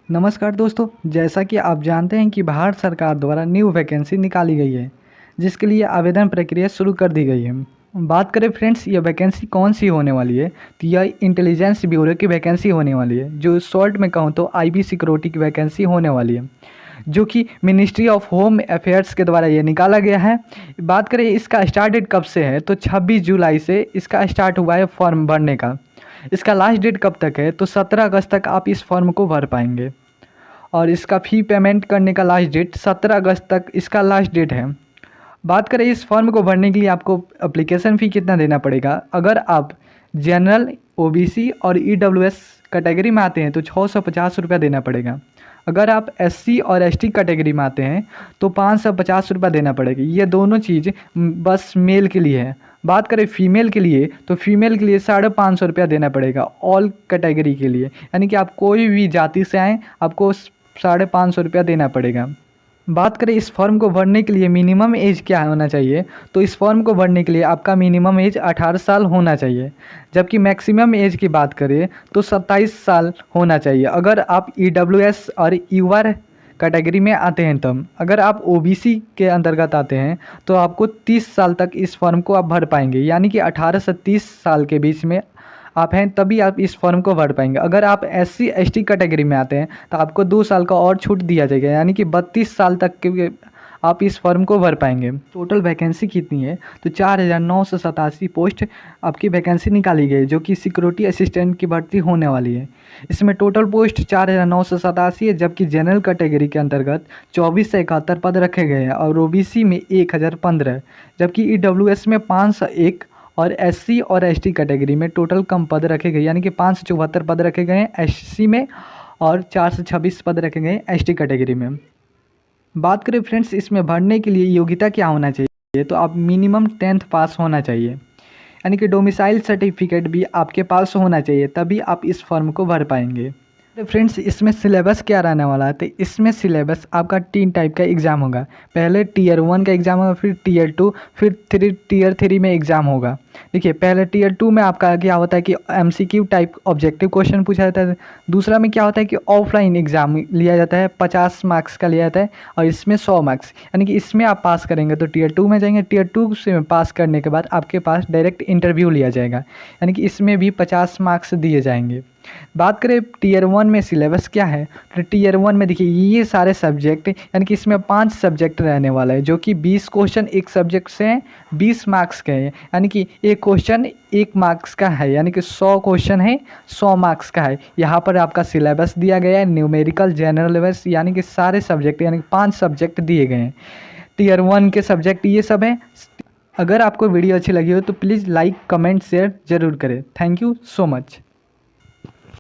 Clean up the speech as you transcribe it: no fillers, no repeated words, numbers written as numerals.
नमस्कार दोस्तों, जैसा कि आप जानते हैं कि भारत सरकार द्वारा न्यू वैकेंसी निकाली गई है, जिसके लिए आवेदन प्रक्रिया शुरू कर दी गई है। बात करें फ्रेंड्स, ये वैकेंसी कौन सी होने वाली है, तो यह इंटेलिजेंस ब्यूरो की वैकेंसी होने वाली है, जो शॉर्ट में कहूँ तो आईबी सिक्योरिटी की वैकेंसी होने वाली है, जो कि मिनिस्ट्री ऑफ होम अफेयर्स के द्वारा ये निकाला गया है। बात करें इसका स्टार्ट डेट कब से है, तो 26 जुलाई से इसका स्टार्ट हुआ है फॉर्म भरने का। इसका लास्ट डेट कब तक है, तो 17 अगस्त तक आप इस फॉर्म को भर पाएंगे। और इसका फ़ी पेमेंट करने का लास्ट डेट 17 अगस्त तक इसका लास्ट डेट है। बात करें इस फॉर्म को भरने के लिए आपको एप्लीकेशन फ़ी कितना देना पड़ेगा। अगर आप जनरल, ओबीसी और ईडब्ल्यूएस कैटेगरी में आते हैं तो 650 रुपया देना पड़ेगा। अगर आप एससी और एसटी कैटेगरी में आते हैं तो 550 रुपया देना पड़ेगा। ये दोनों चीज़ बस मेल के लिए है। बात करें फीमेल के लिए तो फीमेल के लिए 550 रुपया देना पड़ेगा ऑल कैटेगरी के लिए, यानी कि आप कोई भी जाति से आएँ आपको 550 रुपया देना पड़ेगा। बात करें इस फॉर्म को भरने के लिए मिनिमम एज क्या होना चाहिए, तो इस फॉर्म को भरने के लिए आपका मिनिमम एज 18 साल होना चाहिए, जबकि मैक्सिमम एज की बात करें तो 27 साल होना चाहिए अगर आप ईडब्ल्यूएस और यूआर कैटेगरी में आते हैं तब। अगर आप ओबीसी के अंतर्गत आते हैं तो आपको 30 साल तक इस फॉर्म को आप भर पाएंगे, यानी कि 18 से 30 साल के बीच में आप हैं तभी आप इस फॉर्म को भर पाएंगे। अगर आप एससी एसटी कैटेगरी में आते हैं तो आपको 2 साल का और छूट दिया जाएगा, यानी कि 32 साल तक के आप इस फॉर्म को भर पाएंगे। टोटल वैकेंसी कितनी है, तो 4987 पोस्ट आपकी वैकेंसी निकाली गई है, जो कि सिक्योरिटी असिस्टेंट की भर्ती होने वाली है। इसमें टोटल पोस्ट 4987 है, जबकि जनरल कैटेगरी के अंतर्गत 24 से 71 पद रखे गए हैं और ओबीसी में 1015, जबकि ईडब्ल्यूएस में 501 और एससी और एसटी कैटेगरी में टोटल कम पद रखे गए, यानी कि 574 पद रखे गए हैं एससी में और 426 पद रखे गए हैं एसटी कैटेगरी में। बात करें फ्रेंड्स इसमें भरने के लिए योग्यता क्या होना चाहिए, तो आप मिनिमम 10th पास होना चाहिए, यानी कि डोमिसाइल सर्टिफिकेट भी आपके पास होना चाहिए, तभी आप इस फॉर्म को भर पाएंगे। तो फ्रेंड्स इसमें सिलेबस क्या रहने वाला है, तो इसमें सिलेबस आपका 3 टाइप का एग्ज़ाम होगा। पहले टियर 1 का एग्ज़ाम होगा, फिर टियर 2, फिर टियर 3 में एग्ज़ाम होगा। देखिए पहले टियर 2 में आपका क्या होता है कि एमसीक्यू टाइप ऑब्जेक्टिव क्वेश्चन पूछा जाता है। दूसरा में क्या होता है कि ऑफलाइन एग्ज़ाम लिया जाता है, 50 मार्क्स का लिया जाता है और इसमें 100 मार्क्स, यानी कि इसमें आप पास करेंगे तो टियर 2 में जाएंगे। टियर 2 से पास करने के बाद आपके पास डायरेक्ट इंटरव्यू लिया जाएगा, यानी कि इसमें भी 50 मार्क्स दिए जाएंगे। बात करें टियर 1 में सिलेबस क्या है, तो टियर 1 में देखिए ये सारे सब्जेक्ट, यानी कि इसमें 5 सब्जेक्ट रहने वाला है, जो कि 20 क्वेश्चन एक सब्जेक्ट से हैं, 20 मार्क्स के हैं, यानी कि एक क्वेश्चन 1 मार्क्स का है, यानी कि 100 क्वेश्चन है 100 मार्क्स का है। यहाँ पर आपका सिलेबस दिया गया है, न्यूमेरिकल, जनरल अवेयर्स, यानी कि सारे सब्जेक्ट, यानी कि 5 सब्जेक्ट दिए गए हैं। टियर 1 के सब्जेक्ट ये सब हैं। अगर आपको वीडियो अच्छी लगी हो तो प्लीज़ लाइक, कमेंट, शेयर ज़रूर करें। Thank you so much.